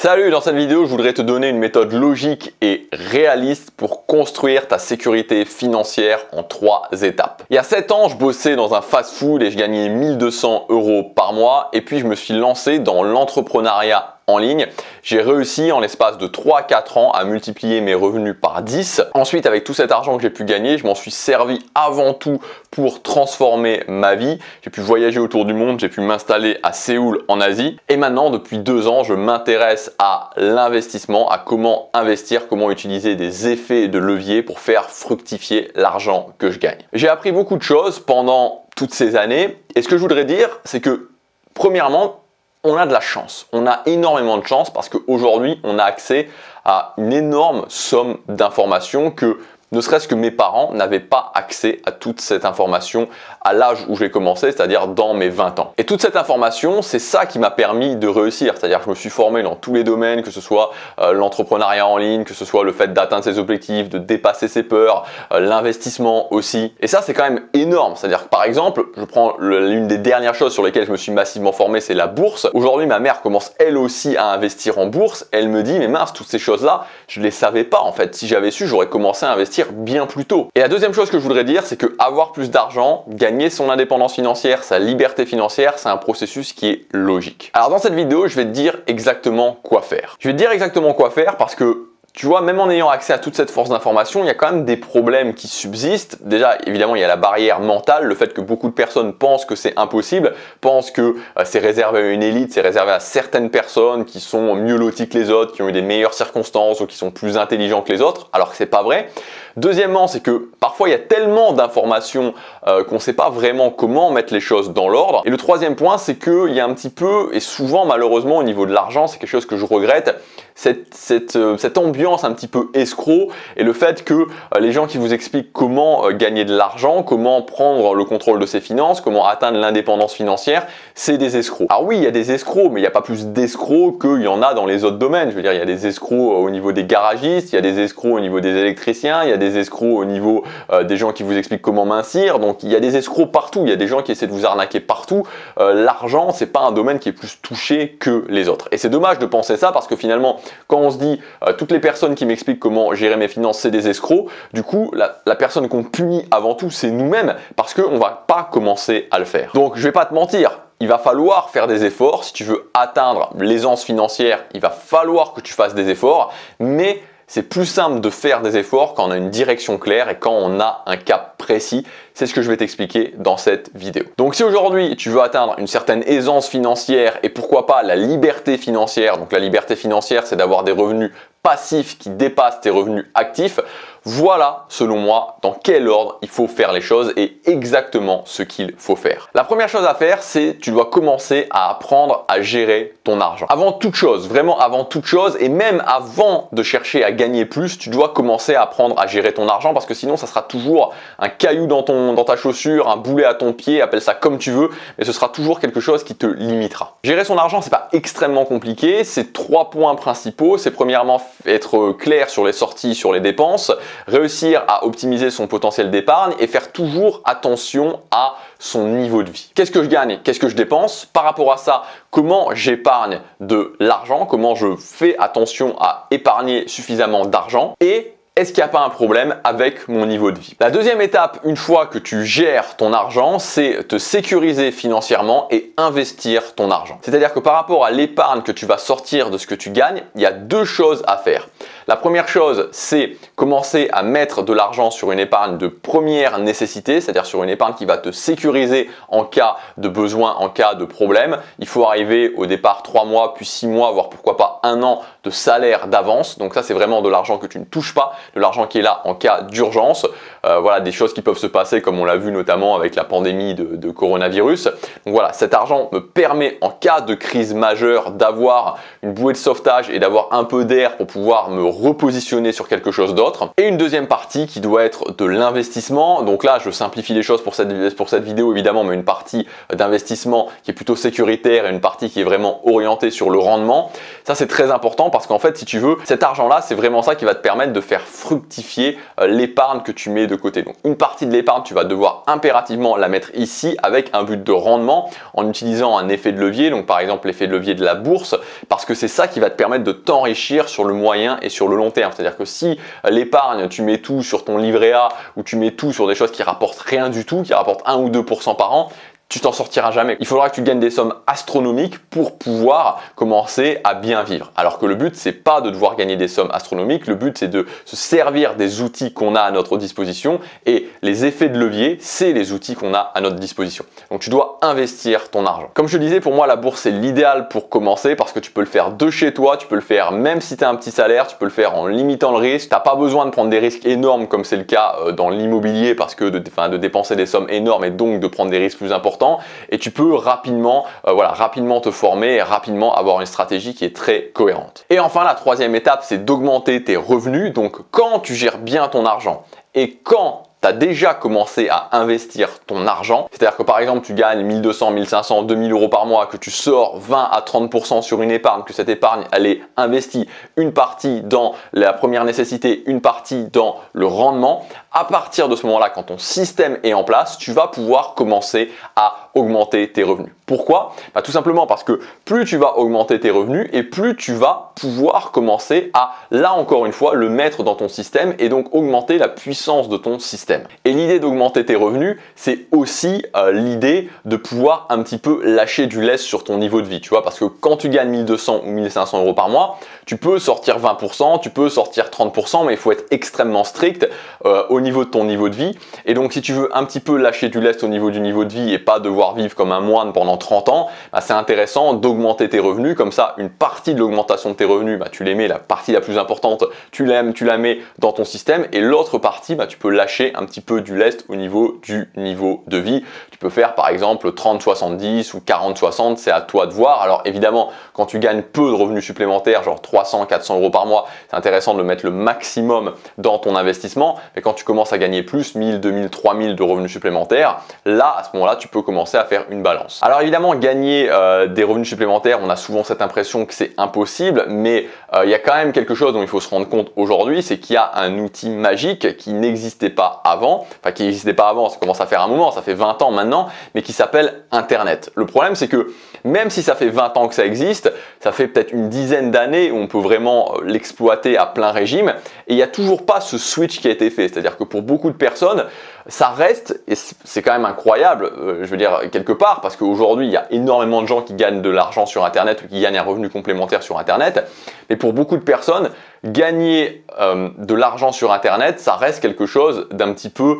Salut, dans cette vidéo, je voudrais te donner une méthode logique et réaliste pour construire ta sécurité financière en 3 étapes. Il y a 7 ans, je bossais dans un fast-food et je gagnais 1200 € par mois et puis je me suis lancé dans l'entrepreneuriat en ligne. J'ai réussi en l'espace de 3-4 ans à multiplier mes revenus par 10. Ensuite, avec tout cet argent que j'ai pu gagner, je m'en suis servi avant tout pour transformer ma vie. J'ai pu voyager autour du monde, j'ai pu m'installer à Séoul en Asie. Et maintenant, depuis 2 ans, je m'intéresse à l'investissement, à comment investir, comment utiliser des effets de levier pour faire fructifier l'argent que je gagne. J'ai appris beaucoup de choses pendant toutes ces années. Et ce que je voudrais dire, c'est que premièrement, on a de la chance, on a énormément de chance parce qu'aujourd'hui on a accès à une énorme somme d'informations que ne serait-ce que mes parents n'avaient pas accès à toute cette information à l'âge où j'ai commencé, c'est-à-dire dans mes 20 ans. Et toute cette information, c'est ça qui m'a permis de réussir, c'est-à-dire que je me suis formé dans tous les domaines, que ce soit l'entrepreneuriat en ligne, que ce soit le fait d'atteindre ses objectifs, de dépasser ses peurs, l'investissement aussi. Et ça, c'est quand même énorme, c'est-à-dire que par exemple, je prends l'une des dernières choses sur lesquelles je me suis massivement formé, c'est la bourse. Aujourd'hui, ma mère commence elle aussi à investir en bourse. Elle me dit, mais mince, toutes ces choses-là, je ne les savais pas en fait. Si j'avais su, j'aurais commencé à investir bien plus tôt. Et la deuxième chose que je voudrais dire, c'est que avoir plus d'argent, gagner son indépendance financière, sa liberté financière, c'est un processus qui est logique. Alors dans cette vidéo, je vais te dire exactement quoi faire. Je vais te dire exactement quoi faire parce que tu vois, même en ayant accès à toute cette force d'information, il y a quand même des problèmes qui subsistent. Déjà, évidemment, il y a la barrière mentale, le fait que beaucoup de personnes pensent que c'est impossible, pensent que c'est réservé à une élite, c'est réservé à certaines personnes qui sont mieux loties que les autres, qui ont eu des meilleures circonstances ou qui sont plus intelligents que les autres, alors que c'est pas vrai. Deuxièmement, c'est que parfois il y a tellement d'informations qu'on ne sait pas vraiment comment mettre les choses dans l'ordre. Et le troisième point, c'est qu'il y a un petit peu, et souvent malheureusement au niveau de l'argent, c'est quelque chose que je regrette, cette ambiance un petit peu escroc et le fait que les gens qui vous expliquent comment gagner de l'argent, comment prendre le contrôle de ses finances, comment atteindre l'indépendance financière, c'est des escrocs. Alors oui, il y a des escrocs, mais il n'y a pas plus d'escrocs qu'il y en a dans les autres domaines. Je veux dire, il y a des escrocs au niveau des garagistes, il y a des escrocs au niveau des électriciens, il y a des escrocs au niveau des gens qui vous expliquent comment mincir. Donc il y a des escrocs partout, il y a des gens qui essaient de vous arnaquer partout. L'argent, c'est pas un domaine qui est plus touché que les autres. Et c'est dommage de penser ça parce que finalement, quand on se dit toutes les personnes qui m'expliquent comment gérer mes finances, c'est des escrocs, du coup, la personne qu'on punit avant tout, c'est nous-mêmes parce qu'on va pas commencer à le faire. Donc je vais pas te mentir, il va falloir faire des efforts. Si tu veux atteindre l'aisance financière, il va falloir que tu fasses des efforts, mais c'est plus simple de faire des efforts quand on a une direction claire et quand on a un cap précis. C'est ce que je vais t'expliquer dans cette vidéo. Donc si aujourd'hui tu veux atteindre une certaine aisance financière et pourquoi pas la liberté financière, donc la liberté financière c'est d'avoir des revenus passifs qui dépassent tes revenus actifs, voilà selon moi dans quel ordre il faut faire les choses et exactement ce qu'il faut faire. La première chose à faire, c'est tu dois commencer à apprendre à gérer ton argent. Avant toute chose, vraiment avant toute chose et même avant de chercher à gagner plus, tu dois commencer à apprendre à gérer ton argent parce que sinon ça sera toujours un caillou dans ta chaussure, un boulet à ton pied, appelle ça comme tu veux, mais ce sera toujours quelque chose qui te limitera. Gérer son argent, c'est pas extrêmement compliqué, c'est 3 points principaux. C'est premièrement être clair sur les sorties, sur les dépenses, réussir à optimiser son potentiel d'épargne et faire toujours attention à son niveau de vie. Qu'est-ce que je gagne? Qu'est-ce que je dépense? Par rapport à ça, comment j'épargne de l'argent? Comment je fais attention à épargner suffisamment d'argent? Et est-ce qu'il n'y a pas un problème avec mon niveau de vie? La deuxième étape, une fois que tu gères ton argent, c'est te sécuriser financièrement et investir ton argent. C'est-à-dire que par rapport à l'épargne que tu vas sortir de ce que tu gagnes, il y a 2 choses à faire. La première chose, c'est commencer à mettre de l'argent sur une épargne de première nécessité, c'est-à-dire sur une épargne qui va te sécuriser en cas de besoin, en cas de problème. Il faut arriver au départ 3 mois, puis 6 mois, voire pourquoi pas 1 an de salaire d'avance. Donc ça, c'est vraiment de l'argent que tu ne touches pas, de l'argent qui est là en cas d'urgence. Voilà, des choses qui peuvent se passer comme on l'a vu notamment avec la pandémie de coronavirus. Donc voilà, cet argent me permet en cas de crise majeure d'avoir une bouée de sauvetage et d'avoir un peu d'air pour pouvoir me repositionner sur quelque chose d'autre. Et une deuxième partie qui doit être de l'investissement. Donc là, je simplifie les choses pour cette vidéo évidemment, mais une partie d'investissement qui est plutôt sécuritaire et une partie qui est vraiment orientée sur le rendement. Ça, c'est très important parce qu'en fait, si tu veux, cet argent-là, c'est vraiment ça qui va te permettre de faire fructifier l'épargne que tu mets de côté. Donc une partie de l'épargne, tu vas devoir impérativement la mettre ici avec un but de rendement en utilisant un effet de levier, donc par exemple l'effet de levier de la bourse, parce que c'est ça qui va te permettre de t'enrichir sur le moyen et sur le long terme. C'est-à-dire que si l'épargne, tu mets tout sur ton livret A ou tu mets tout sur des choses qui rapportent rien du tout, qui rapportent 1 ou 2% par an, tu t'en sortiras jamais. Il faudra que tu gagnes des sommes astronomiques pour pouvoir commencer à bien vivre. Alors que le but, c'est pas de devoir gagner des sommes astronomiques. Le but, c'est de se servir des outils qu'on a à notre disposition, et les effets de levier, c'est les outils qu'on a à notre disposition. Donc, tu dois investir ton argent. Comme je te disais, pour moi, la bourse, c'est l'idéal pour commencer parce que tu peux le faire de chez toi, tu peux le faire même si tu as un petit salaire, tu peux le faire en limitant le risque. Tu n'as pas besoin de prendre des risques énormes comme c'est le cas dans l'immobilier, parce que de dépenser des sommes énormes et donc de prendre des risques plus importants. Et tu peux rapidement te former et rapidement avoir une stratégie qui est très cohérente. Et enfin, la troisième étape, c'est d'augmenter tes revenus. Donc, quand tu gères bien ton argent et quand tu as déjà commencé à investir ton argent, c'est-à-dire que par exemple tu gagnes 1200, 1500, 2000 euros par mois, que tu sors 20 à 30% sur une épargne, que cette épargne elle est investie une partie dans la première nécessité, une partie dans le rendement, à partir de ce moment-là, quand ton système est en place, tu vas pouvoir commencer à augmenter tes revenus. Pourquoi? Tout simplement parce que plus tu vas augmenter tes revenus et plus tu vas pouvoir commencer à, là encore une fois, le mettre dans ton système et donc augmenter la puissance de ton système. Et l'idée d'augmenter tes revenus, c'est aussi l'idée de pouvoir un petit peu lâcher du lest sur ton niveau de vie, tu vois, parce que quand tu gagnes 1200 ou 1500 euros par mois, tu peux sortir 20%, tu peux sortir 30%, mais il faut être extrêmement strict au niveau de ton niveau de vie. Et donc, si tu veux un petit peu lâcher du lest au niveau du niveau de vie et pas devoir vivre comme un moine pendant 30 ans, c'est intéressant d'augmenter tes revenus. Comme ça, une partie de l'augmentation de tes revenus, tu les mets, la partie la plus importante, tu la mets dans ton système, et l'autre partie, tu peux lâcher un petit peu du lest au niveau du niveau de vie. Tu peux faire par exemple 30-70 ou 40-60, c'est à toi de voir. Alors évidemment, quand tu gagnes peu de revenus supplémentaires, genre 300-400 euros par mois, c'est intéressant de mettre le maximum dans ton investissement. Mais quand tu commences à gagner plus, 1000, 2000, 3000 de revenus supplémentaires, là, à ce moment-là, tu peux commencer à faire une balance. Alors évidemment, gagner des revenus supplémentaires, on a souvent cette impression que c'est impossible, mais il y a quand même quelque chose dont il faut se rendre compte aujourd'hui, c'est qu'il y a un outil magique qui n'existait pas avant, ça commence à faire un moment, ça fait 20 ans maintenant, mais qui s'appelle Internet. Le problème, c'est que même si ça fait 20 ans que ça existe, ça fait peut-être une dizaine d'années où on peut vraiment l'exploiter à plein régime, et il n'y a toujours pas ce switch qui a été fait. C'est-à-dire que pour beaucoup de personnes, ça reste, et c'est quand même incroyable, je veux dire, quelque part, parce qu'aujourd'hui, il y a énormément de gens qui gagnent de l'argent sur Internet ou qui gagnent un revenu complémentaire sur Internet, mais pour beaucoup de personnes, gagner de l'argent sur Internet, ça reste quelque chose d'un petit peu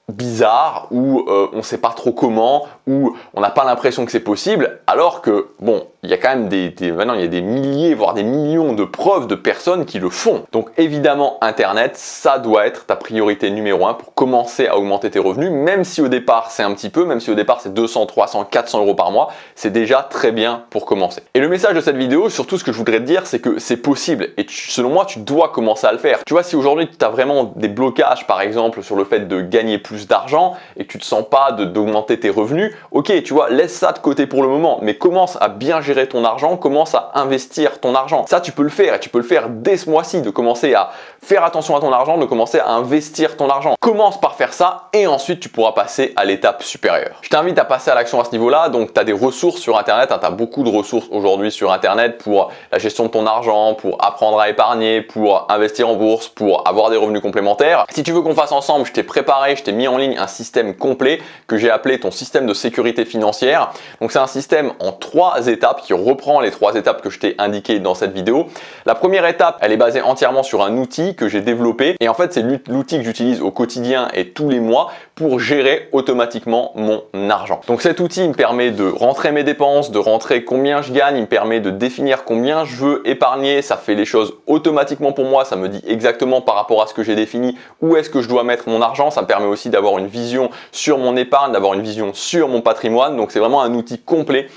bizarre, où on ne sait pas trop comment, où on n'a pas l'impression que c'est possible, alors que bon, il y a quand même maintenant il y a des milliers, voire des millions de preuves de personnes qui le font. Donc évidemment, Internet, ça doit être ta priorité numéro 1 pour commencer à augmenter tes revenus, même si au départ c'est un petit peu, même si au départ c'est 200, 300, 400 euros par mois, c'est déjà très bien pour commencer. Et le message de cette vidéo, surtout ce que je voudrais te dire, c'est que c'est possible, et selon moi, tu dois commencer à le faire. Tu vois, si aujourd'hui tu as vraiment des blocages, par exemple, sur le fait de gagner plus d'argent et que tu te sens pas d'augmenter tes revenus, ok, tu vois, laisse ça de côté pour le moment, mais commence à bien gérer ton argent, commence à investir ton argent. Ça, tu peux le faire, et tu peux le faire dès ce mois-ci, de commencer à faire attention à ton argent, de commencer à investir ton argent. Commence par faire ça et ensuite tu pourras passer à l'étape supérieure. Je t'invite à passer à l'action à ce niveau-là. Donc tu as des ressources sur Internet, tu as beaucoup de ressources aujourd'hui sur Internet pour la gestion de ton argent, pour apprendre à épargner, pour investir en bourse, pour avoir des revenus complémentaires. Si tu veux qu'on fasse ensemble, je t'ai préparé, je t'ai mis en ligne un système complet que j'ai appelé ton système de sécurité financière. Donc c'est un système en 3 étapes qui reprend les 3 étapes que je t'ai indiquées dans cette vidéo. La première étape, elle est basée entièrement sur un outil que j'ai développé, et en fait c'est l'outil que j'utilise au quotidien et tous les mois pour gérer automatiquement mon argent. Donc cet outil me permet de rentrer mes dépenses, de rentrer combien je gagne, il me permet de définir combien je veux épargner, ça fait les choses automatiquement pour moi, ça me dit exactement par rapport à ce que j'ai défini où est-ce que je dois mettre mon argent, ça me permet aussi d'avoir une vision sur mon épargne, d'avoir une vision sur mon patrimoine. Donc c'est vraiment un outil complet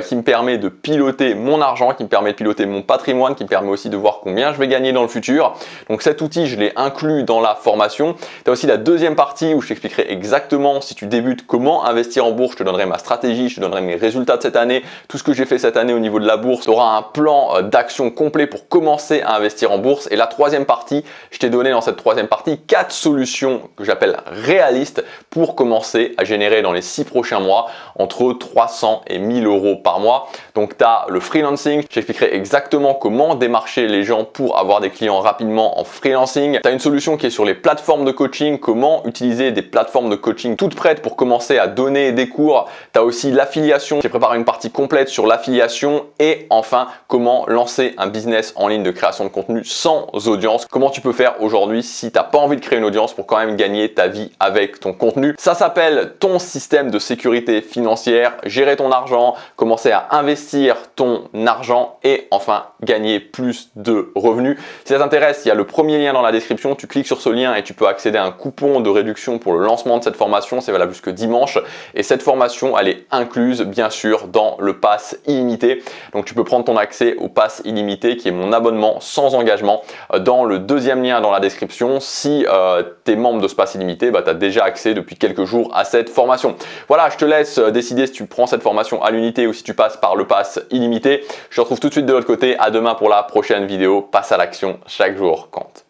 qui me permet de piloter mon argent, qui me permet de piloter mon patrimoine, qui me permet aussi de voir combien je vais gagner dans le futur. Donc cet outil, je l'ai inclus dans la formation. Tu as aussi la deuxième partie où je t'expliquerai exactement, si tu débutes, comment investir en bourse. Je te donnerai ma stratégie, je te donnerai mes résultats de cette année, tout ce que j'ai fait cette année au niveau de la bourse. Tu auras un plan d'action complet pour commencer à investir en bourse. Et la troisième partie, je t'ai donné dans cette troisième partie 4 solutions que j'appelle réalistes pour commencer à générer dans les 6 prochains mois entre 300 et 1000 euros par mois. Donc tu as le freelancing, je t'expliquerai exactement comment démarcher les gens pour avoir des clients rapidement en freelancing. Tu as une solution qui est sur les plateformes de coaching, comment utiliser des plateformes de coaching toutes prêtes pour commencer à donner des cours. Tu as aussi l'affiliation, j'ai préparé une partie complète sur l'affiliation et enfin comment lancer un business en ligne de création de contenu sans audience. Comment tu peux faire aujourd'hui si tu n'as pas envie de créer une audience pour quand même gagner ta vie avec ton contenu. Ça s'appelle ton système de sécurité financière, gérer ton argent, commencer à investir ton argent et enfin gagner plus de revenus. Si ça t'intéresse, il y a le premier lien dans la description, tu cliques sur ce lien et tu peux accéder à un coupon de réduction pour le lancement de cette formation, c'est valable jusque dimanche et cette formation elle est incluse bien sûr dans le pass illimité. Donc tu peux prendre ton accès au pass illimité qui est mon abonnement sans engagement dans le deuxième lien dans la description. Si tu es membre de ce pass illimité, tu as déjà accès depuis quelques jours à cette formation. Voilà, je te laisse décider si tu prends cette formation à l'unité ou si tu passes par le pass illimité. Je te retrouve tout de suite de l'autre côté. À demain pour la prochaine vidéo. Passe à l'action, chaque jour compte.